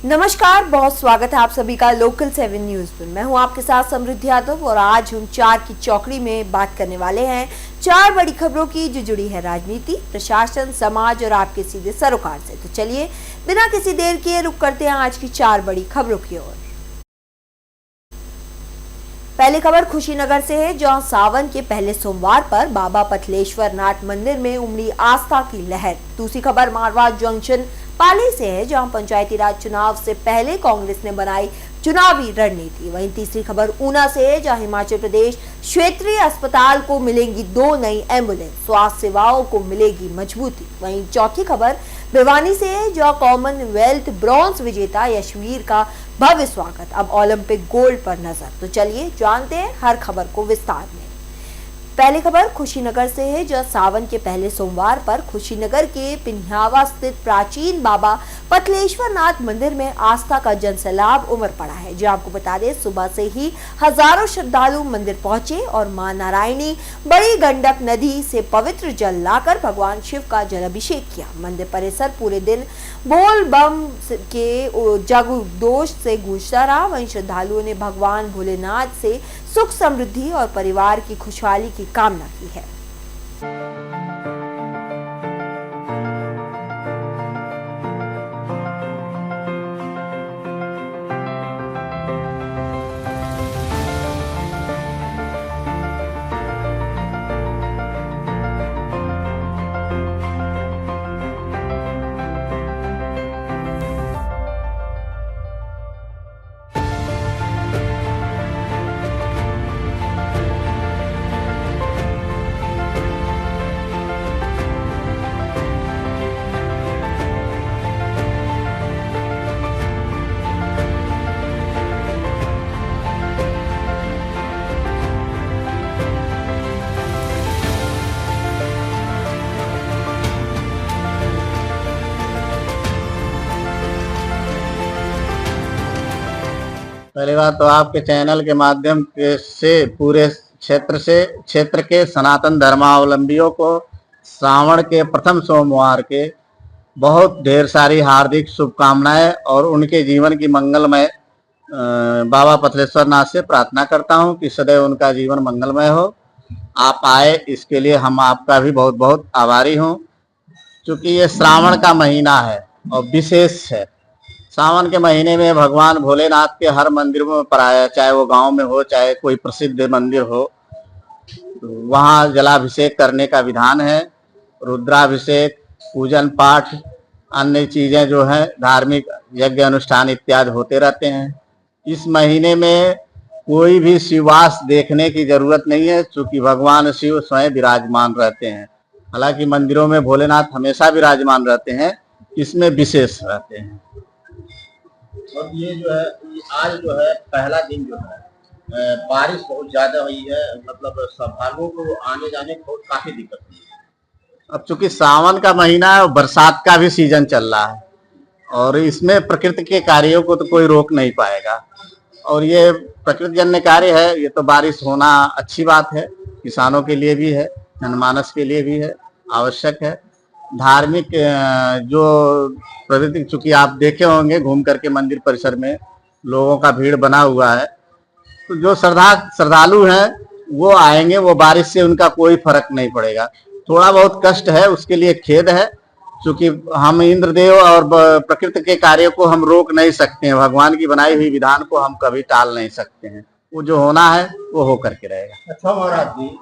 नमस्कार, बहुत स्वागत है आप सभी का लोकल 7 न्यूज में। मैं हूं आपके साथ समृद्धि यादव और आज हम 4 की चौकड़ी में बात करने वाले हैं 4 बड़ी खबरों की जो जुड़ी है राजनीति, प्रशासन, समाज और आपके सीधे सरोकार से। तो चलिए बिना किसी देर के रुक करते हैं आज की 4 बड़ी खबरों की ओर। पहली खबर खुशीनगर से है, जहां सावन के पहले सोमवार पर बाबा पथलेश्वर नाथ मंदिर में उमड़ी आस्था की लहर। दूसरी खबर मारवाड़ जंक्शन पाली से है, जहां पंचायती राज चुनाव से पहले कांग्रेस ने बनाई चुनावी रणनीति। वहीं तीसरी खबर ऊना से है, जहां हिमाचल प्रदेश क्षेत्रीय अस्पताल को मिलेंगी 2 नई एम्बुलेंस, स्वास्थ्य सेवाओं को मिलेगी मजबूती। वहीं चौथी खबर भिवानी से है, जहां कॉमनवेल्थ ब्रॉन्ज विजेता यशवीर का भव्य स्वागत। अब ओलंपिक गोल्ड पर नजर। तो चलिए जानते हैं हर खबर को विस्तार में। पहली खबर खुशीनगर से है, जहां सावन के पहले सोमवार पर खुशीनगर के पिन्हावा स्थित प्राचीन बाबा पथलेश्वर नाथ मंदिर में आस्था का जनसैलाब उमड़ पड़ा है। जो आपको बता दें, सुबह से ही हजारों श्रद्धालु मंदिर पहुंचे और मां नारायणी बड़ी गंडक नदी से पवित्र जल लाकर भगवान शिव का जलाभिषेक किया। मंदिर परिसर पूरे दिन बोल बम के जगदोष से गूंजता रहा। वहीं श्रद्धालुओं ने भगवान भोलेनाथ से सुख समृद्धि और परिवार की खुशहाली की कामना की है। पहली बात तो आपके चैनल के माध्यम से पूरे क्षेत्र के सनातन धर्मावलंबियों को श्रावण के प्रथम सोमवार के बहुत ढेर सारी हार्दिक शुभकामनाएं और उनके जीवन की मंगलमय बाबा पथलेश्वर नाथ से प्रार्थना करता हूं कि सदैव उनका जीवन मंगलमय हो। आप आए, इसके लिए हम आपका भी बहुत बहुत आभारी हूं। क्योंकि ये श्रावण का महीना है और विशेष है। सावन के महीने में भगवान भोलेनाथ के हर मंदिर में प्राय, चाहे वो गांव में हो चाहे कोई प्रसिद्ध मंदिर हो, वहां जलाभिषेक करने का विधान है। रुद्राभिषेक, पूजन पाठ, अन्य चीजें जो है धार्मिक यज्ञ अनुष्ठान इत्यादि होते रहते हैं। इस महीने में कोई भी शिववास देखने की जरूरत नहीं है, क्योंकि भगवान शिव स्वयं विराजमान रहते हैं। हालांकि मंदिरों में भोलेनाथ हमेशा विराजमान रहते हैं, इसमें विशेष रहते हैं। और ये जो है आज जो है पहला दिन जो है बारिश बहुत ज्यादा हुई है, मतलब श्रद्धालुओं को आने जाने को काफी दिक्कत हुई है। अब चूंकि सावन का महीना है और बरसात का भी सीजन चल रहा है और इसमें प्रकृति के कार्यों को तो कोई रोक नहीं पाएगा और ये प्रकृति जन्य कार्य है। ये तो बारिश होना अच्छी बात है, किसानों के लिए भी है, जनमानस के लिए भी है, आवश्यक है। धार्मिक जो प्रवृत्ति, चूंकि आप देखे होंगे घूम करके मंदिर परिसर में लोगों का भीड़ बना हुआ है, तो जो श्रद्धालु हैं वो आएंगे, वो बारिश से उनका कोई फर्क नहीं पड़ेगा। थोड़ा बहुत कष्ट है, उसके लिए खेद है, क्योंकि हम इंद्रदेव और प्रकृति के कार्यों को हम रोक नहीं सकते हैं। भगवान की बनाई हुई विधान को हम कभी टाल नहीं सकते हैं। वो जो होना है वो हो करके रहेगा। अच्छा महाराज जी,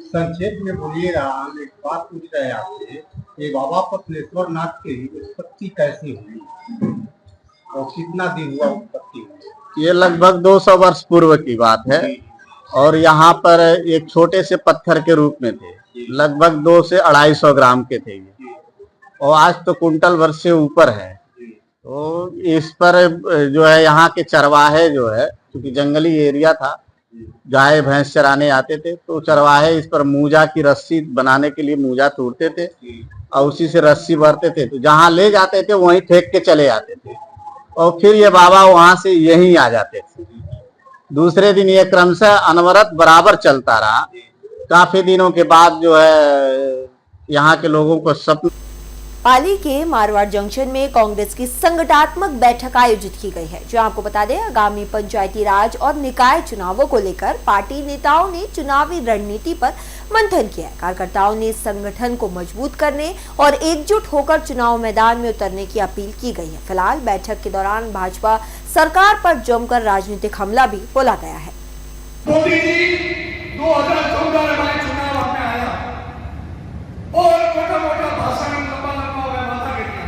संक्षेप में बोलिएगा, हम एक बात पूछ रहे हैं आपसे, ये बाबा पथलेश्वर नाथ की उत्पत्ति कैसी हुई और कितना दिन हुआ उत्पत्ति हुई? ये लगभग 200 वर्ष पूर्व की बात है और यहाँ पर एक छोटे से पत्थर के रूप में थे, लगभग 2 से 250 ग्राम के थे ये, और आज तो कुंटल भर से ऊपर है। तो इस पर जो है यहाँ के चरवाहे जो है, क्योंकि जंगली एरिया था, गाय भैंस चराने आते थे, तो चरवाहे इस पर मूजा की रस्सी बनाने के लिए मूजा तोड़ते थे और उसी से रस्सी भरते थे। तो जहाँ ले जाते थे वहीं फेंक के चले आते थे और फिर ये बाबा वहां से यहीं आ जाते थे। दूसरे दिन ये क्रमशः अनवरत बराबर चलता रहा। काफी दिनों के बाद जो है यहाँ के लोगों को स्वप्न पाली के मारवाड़ जंक्शन में कांग्रेस की संगठनात्मक बैठक आयोजित की गई है, जो आपको बता दें आगामी पंचायती राज और निकाय चुनावों को लेकर पार्टी नेताओं ने चुनावी रणनीति पर मंथन किया। कार्यकर्ताओं ने संगठन को मजबूत करने और एकजुट होकर चुनाव मैदान में उतरने की अपील की गई है। फिलहाल बैठक के दौरान भाजपा सरकार पर जमकर राजनीतिक हमला भी बोला गया है। मोदी जी 2014 में चुनाव में आया और मोटा भाषण लंबा वादा किया।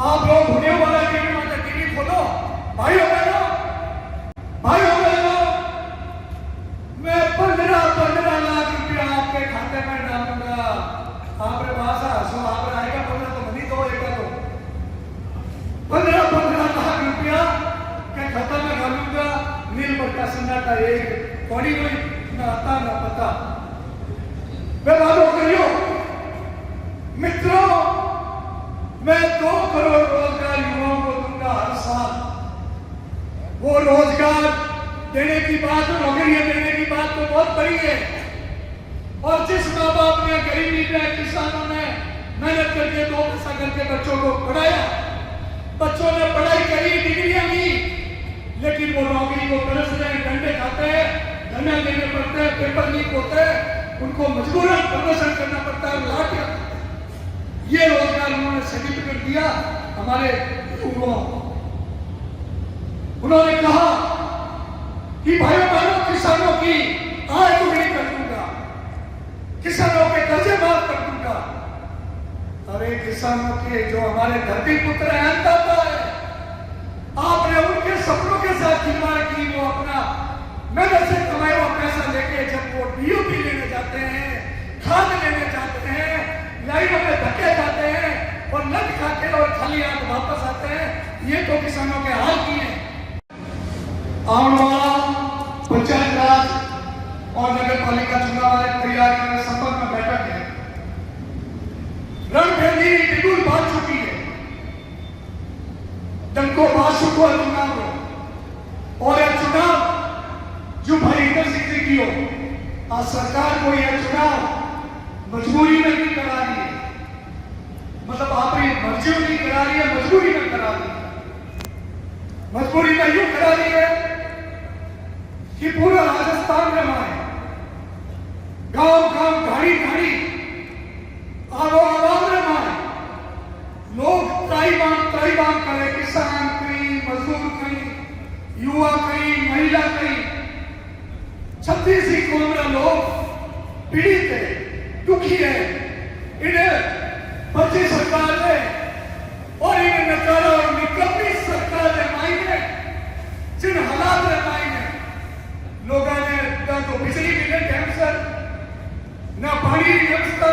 आप लोग होने वाला टीवी खोलो, भाइयों बहनों, मैं 15 लाख रुपया आपके खाते में डालूंगा। आपने भाषा हंसो, आपने आएगा 15 तो मनी दो, एक दो 15 लाख रुपया के खाता में डालूंगा। नील बट्टा सन्नाटा एक थोड़ी कोई ना आता ना पता। मैं वादों करियो मित्रों, मैं 2 करोड़ रोजगार युवाओं को दूंगा हर साल। वो रोजगार देने की बात, नौकरियां देने की बात तो बहुत बड़ी है। और जिस माँ बाप ने, गरीबी में, किसानों ने मेहनत करके 2 पैसा करके बच्चों को पढ़ाया, बच्चों ने पढ़ाई करी, डिग्रियां ली, लेकिन वो नौकरी को तरस रहे, डंडे खाते हैं, धरने देने पड़ते हैं, पेपर लीक होते हैं, उनको मजबूरन प्रदर्शन करना पड़ता है, लाठियां। ये रोजगार उन्होंने सर्टिफिकेट दिया हमारे युवाओं को। उन्होंने कहा कि भाइयों बहनों, किसानों की आय दुगनी कर दूंगा, किसानों के कर्जे माफ कर दूंगा। अरे किसानों के जो हमारे धरती पुत्र हैं, अन्नदाता है, आपने उनके सपनों के साथ खिलवाड़ की। वो अपना मेहनत से कमाया हुआ पैसा लेके जब वो डीओपी लेने जाते हैं, खाद लेने जाते हैं, लाइनों में धक्के जाते हैं और नट खाते और खाली हाथ वापस आते हैं। ये तो किसानों के हाल की है। आने वाला पंचायत राज और नगर पालिका चुनाव तैयारी में संपर्क में बैठक है। रणभेदी बिल्कुल बात चुकी है, डंको बात चुको चुनाव हो। और यह चुनाव जो भाई इधर से की हो, आज सरकार को यह चुनाव मजबूरी में नहीं करा रही है, मतलब आप मर्जी नहीं करा रही है, मजबूरी में करा रही है। मजबूरी में यूं करा रही है कि पूरा राजस्थान में मारे, गांव घाड़ी आवाम में मारे, लोग त्राईबाम करे, किसान कहीं, मजदूर कहीं, युवा कहीं, महिला कहीं, 36 करोड़ लोग पीड़ित है, दुखी है। इन्हें बच्ची सरकार ने और इन्हें नकारा और निकम्मी सरकार ने मायने, जिन हालात ने मायने, लोगों ने ना तो बिजली मिले टाइम से, ना पानी की व्यवस्था,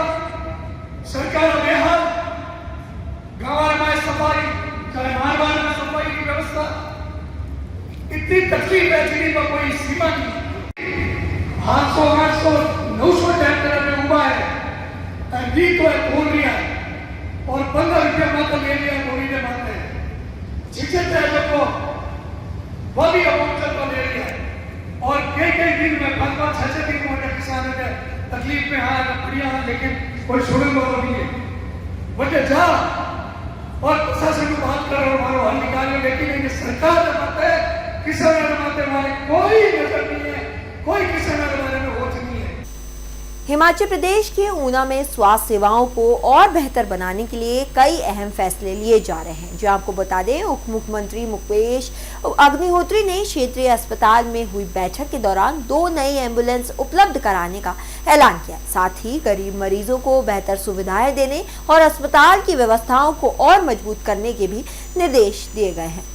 सरकार बेहाल, गांव में सफाई, चाहे मारवाड़ में सफाई की व्यवस्था, इतनी तकलीफ है जिन्हीं पर कोई सीमा नहीं। 800, 900 ट्रैक्टर में उबा है, दी तो है बोल रहा है और 15 रुपया मात्र ले लिया बोली ने मात्र झिझक है लोग को वो भी अमाउंट को ले लिया और कई दिन में 5-6 दिन मोटे किसानों के तकलीफ में हाँ बढ़िया, लेकिन कोई छोड़ने वाला नहीं है। बटे जा और प्रशासन को बात करो, हमारा हल निकालो, लेकिन ये सरकार जमाते किसान जमाते वाले कोई नजर नहीं है, कोई किसान के बारे में होश नहीं है। हिमाचल प्रदेश के ऊना में स्वास्थ्य सेवाओं को और बेहतर बनाने के लिए कई अहम फैसले लिए जा रहे हैं, जो आपको बता दें उप मुख्यमंत्री मुकेश अग्निहोत्री ने क्षेत्रीय अस्पताल में हुई बैठक के दौरान 2 नई एम्बुलेंस उपलब्ध कराने का ऐलान किया। साथ ही गरीब मरीजों को बेहतर सुविधाएं देने और अस्पताल की व्यवस्थाओं को और मजबूत करने के भी निर्देश दिए गए हैं।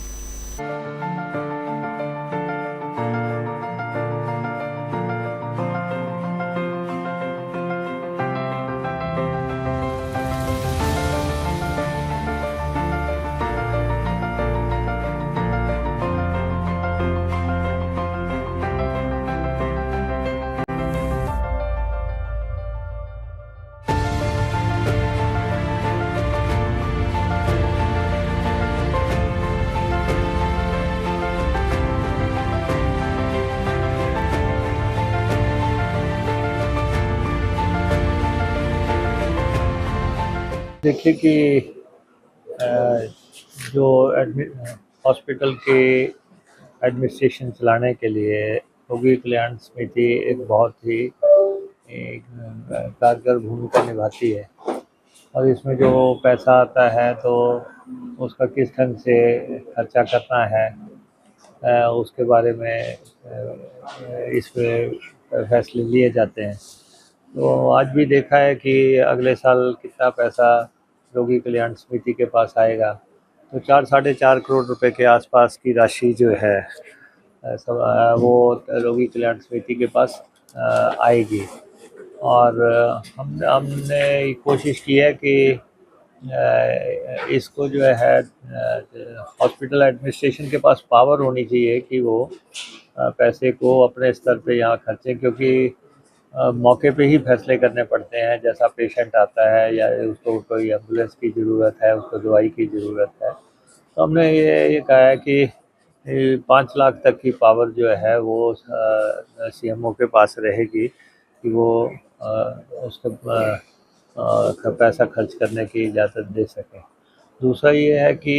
देखिए कि जो हॉस्पिटल के एडमिनिस्ट्रेशन चलाने के लिए रोगी कल्याण समिति एक बहुत ही एक कारगर भूमिका निभाती है, और इसमें जो पैसा आता है तो उसका किस ढंग से खर्चा करना है उसके बारे में इसमें फैसले लिए जाते हैं। तो आज भी देखा है कि अगले साल कितना पैसा रोगी कल्याण समिति के पास आएगा, तो 4-4.5 करोड़ रुपए के आसपास की राशि जो है वो रोगी कल्याण समिति के पास आएगी। और हमने कोशिश की है कि इसको जो है हॉस्पिटल एडमिनिस्ट्रेशन के पास पावर होनी चाहिए कि वो पैसे को अपने स्तर पे यहाँ खर्चें, क्योंकि मौके पे ही फैसले करने पड़ते हैं। जैसा पेशेंट आता है या उसको कोई एम्बुलेंस की ज़रूरत है, उसको दवाई की ज़रूरत है, तो हमने ये कहा है कि 5 लाख तक की पावर जो है वो सीएमओ के पास रहेगी कि वो उसका पैसा खर्च करने की इजाज़त दे सकें। दूसरा ये है कि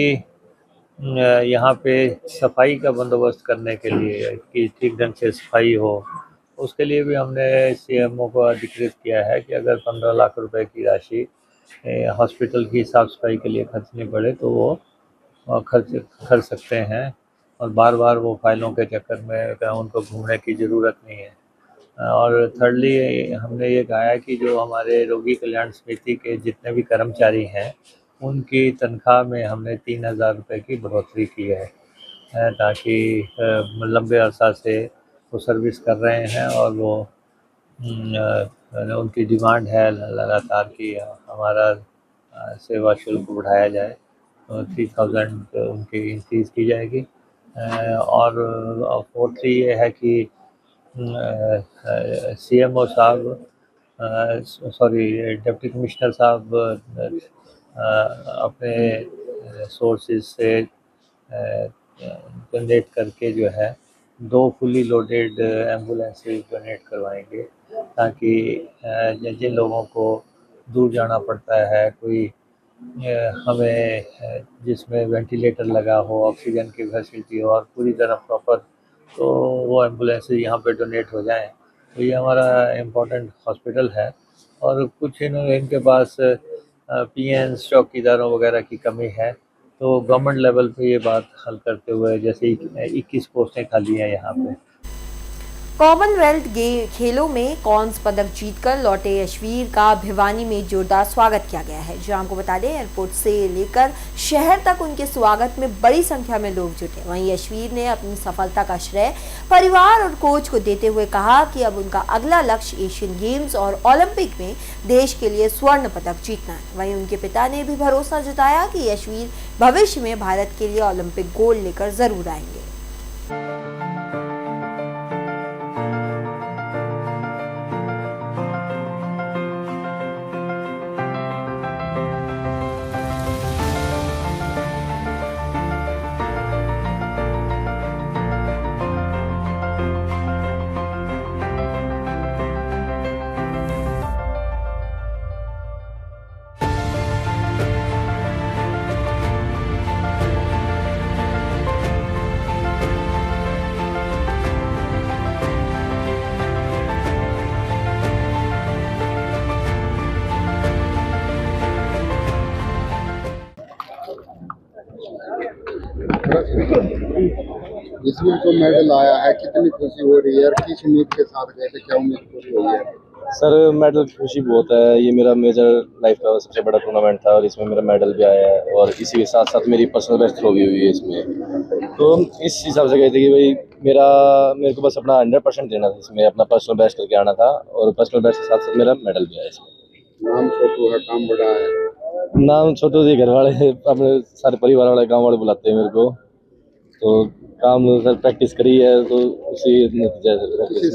यहाँ पे सफाई का बंदोबस्त करने के लिए कि ठीक ढंग से सफाई हो, उसके लिए भी हमने सीएमओ को अधिकृत किया है कि अगर 15 लाख रुपए की राशि हॉस्पिटल की साफ़ सफाई के लिए खर्चनी पड़े तो वो खर्च कर सकते हैं, और बार बार वो फाइलों के चक्कर में उनको घूमने की ज़रूरत नहीं है। और थर्डली हमने ये कहा है कि जो हमारे रोगी कल्याण समिति के जितने भी कर्मचारी हैं उनकी तनख्वाह में हमने 3,000 रुपये की बढ़ोतरी की है, ताकि लंबे अरसा से वो सर्विस कर रहे हैं और वो उनकी डिमांड है लगातार कि हमारा सेवा शुल्क बढ़ाया जाए, तो 3,000 उनकी इंक्रीज़ की जाएगी। और फोर्थली ये है कि सीएमओ साहब डिप्टी कमिश्नर साहब अपने सोर्सेज से डोनेट करके जो है 2 फुली लोडेड एम्बुलेंसेज डोनेट करवाएंगे, ताकि जिन लोगों को दूर जाना पड़ता है, कोई हमें जिसमें वेंटिलेटर लगा हो, ऑक्सीजन की फैसिलिटी हो और पूरी तरह प्रॉपर, तो वो एम्बुलेंसेज यहाँ पे डोनेट हो जाएं। तो ये हमारा इम्पोर्टेंट हॉस्पिटल है, और कुछ इनके पास पीएन्स चौकीदारों वगैरह की कमी है, तो गवर्नमेंट लेवल पे ये बात हल करते हुए जैसे 21 पोस्टें खाली हैं यहाँ पे। कॉमनवेल्थ खेलों में कांस्य पदक जीतकर लौटे यशवीर का भिवानी में जोरदार स्वागत किया गया है। जो आपको बता दें, एयरपोर्ट से लेकर शहर तक उनके स्वागत में बड़ी संख्या में लोग जुटे। वहीं यशवीर ने अपनी सफलता का श्रेय परिवार और कोच को देते हुए कहा कि अब उनका अगला लक्ष्य एशियन गेम्स और ओलंपिक में देश के लिए स्वर्ण पदक जीतना है। वहीं उनके पिता ने भी भरोसा जताया कि यशवीर भविष्य में भारत के लिए ओलंपिक गोल्ड लेकर जरूर आएंगे। इसमें जो मेडल आया है कितनी खुशी हो रही है और किस उम्मीद के साथ गए थे, क्या उम्मीद पूरी हुई है? सर मेडल की खुशी बहुत है। ये मेरा मेजर लाइफ का सबसे बड़ा टूर्नामेंट था और इसमें मेरा मेडल भी आया है, और इसी के साथ साथ मेरी पर्सनल बेस्ट थ्रो भी हुई है इसमें। तो इस हिसाब से गए थे कि भाई मेरे को बस अपना 100% देना था, इसमें अपना पर्सनल बेस्ट करके आना था, और पर्सनल बेस्ट के साथ साथ मेरा मेडल भी आया इसमें। नाम छोटू है, काम बड़ा है। नाम छोटू जी घर वाले अपने सारे परिवार वाले गाँव वाले बुलाते हैं मेरे को, तो काम सर प्रैक्टिस करी है तो उसी नतीजा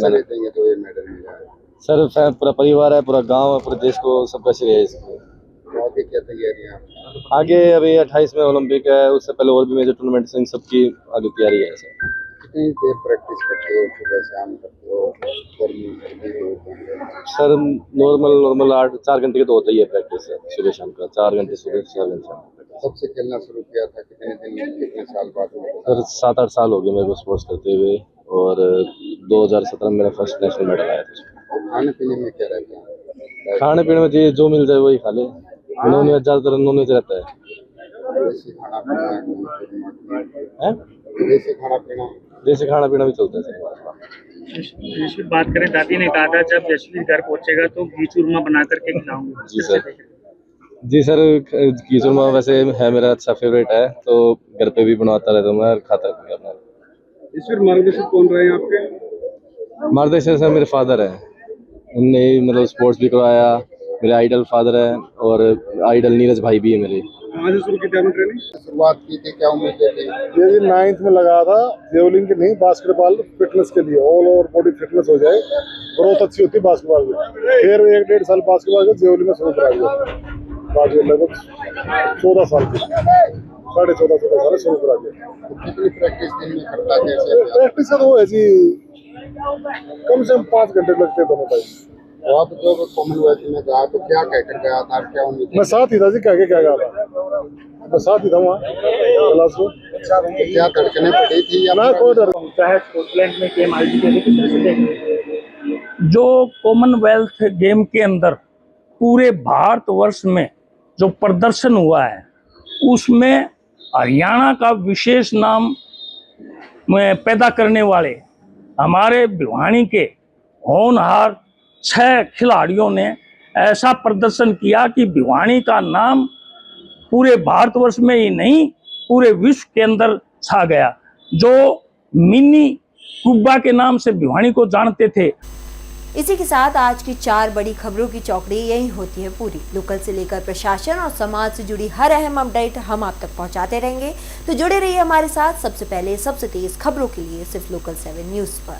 मैंने तो ये मेडल मिला है। सर पूरा परिवार है, पूरा गांव है, पूरे देश को सबका श्रेय है इसमें। आगे क्या तैयारियां? आगे अभी 28 में ओलंपिक है, उससे पहले और भी मेजर टूर्नामेंट्स इन सबकी आगे तैयारी है सर। कितनी देर प्रैक्टिस करते हो, सुबह शाम करते हो, गर्मी सर्दी होते हैं? सर नॉर्मल 4 घंटे की तो होता ही है प्रैक्टिस है, सुबह शाम का 4 घंटे सुबह 4 घंटे शाम का। कब से खेलना शुरू किया था, कितने दिन कितने साल बाद में? सर 7-8 साल हो गए मेरे को स्पोर्ट्स करते हुए, और 2017 में मेरा फर्स्ट नेशनल मेडल आया था। तो खाने पीने में क्या रहता है? खाने पीने में जो मिल जाए वही खा ले, नॉनवेज ज़्यादातर नॉनवेज रहता है। देसी खाना पीना हैं? देसी खाना पीना जैसे खाना पीना भी चलता है सर। जैसे बात करें, दादी ने कहा था जब यशवीर घर पहुंचेगा तो घी चूरमा बना करके खिलाऊंगा। जी सर, जी सर, घी चूरमा वैसे है मेरा अच्छा फेवरेट है, तो घर पे भी बनवाता रहता हूँ मैं और खाता रहता हूँ। इस फिर मार्गदर्शक कौन रहे हैं आपके? मार्गदर्शक सर मेरे फादर हैं, उनने मतलब स्पोर्ट्स भी करवाया, मेरे आइडल फादर है, और आइडल नीरज भाई भी है मेरे। कहाँ से शुरू की थी आपने ट्रेनिंग? शुरुआत की थी, क्या उम्मीदें थी? ये जी 9th में लगा था, जेवलिन के नहीं, बास्केटबॉल फिटनेस के लिए, ऑल ओवर बॉडी फिटनेस हो जाए, ग्रोथ अच्छी होती है बास्केटबॉल में। फिर 1-1.5 साल बास्केटबॉल के जेवलिन में शुरू करा दिया, बाकी लगभग 14 साल की, 14.5 साल शुरू करा दिया। तो कितनी प्रैक्टिस दिन में करता है, कैसे? प्रैक्टिस का तो है जी, कम से कम 5 घंटे लगते हैं दोनों टाइम। तो आप जो कॉमनवेल्थ में गया तो क्या कहकर गया था, क्या उम्मीद? मैं साथ ही था जी, क्या गया था, मैं साथ ही था वहाँ क्लास में। क्या धड़कने पड़ी थी या ना कोई डर चाहे स्कॉटलैंड में गेम आयोजित किए थे, किस तरह से देखें? जो कॉमनवेल्थ गेम के अंदर पूरे भारतवर्ष में जो प्रदर्शन हुआ है, उसमें हरियाणा का विशेष नाम पैदा करने वाले हमारे भिवानी के होनहार 6 खिलाड़ियों ने ऐसा प्रदर्शन किया कि भिवानी का नाम पूरे भारतवर्ष में ही नहीं, पूरे विश्व के अंदर छा गया। जो मिनी कुब्बा के नाम से भिवानी को जानते थे। इसी के साथ आज की 4 बड़ी खबरों की चौकड़ी यही होती है पूरी। लोकल से लेकर प्रशासन और समाज से जुड़ी हर अहम अपडेट हम आप तक पहुंचाते रहेंगे, तो जुड़े रहिए हमारे साथ सबसे पहले सबसे तेज खबरों के लिए सिर्फ लोकल 7 न्यूज़ पर।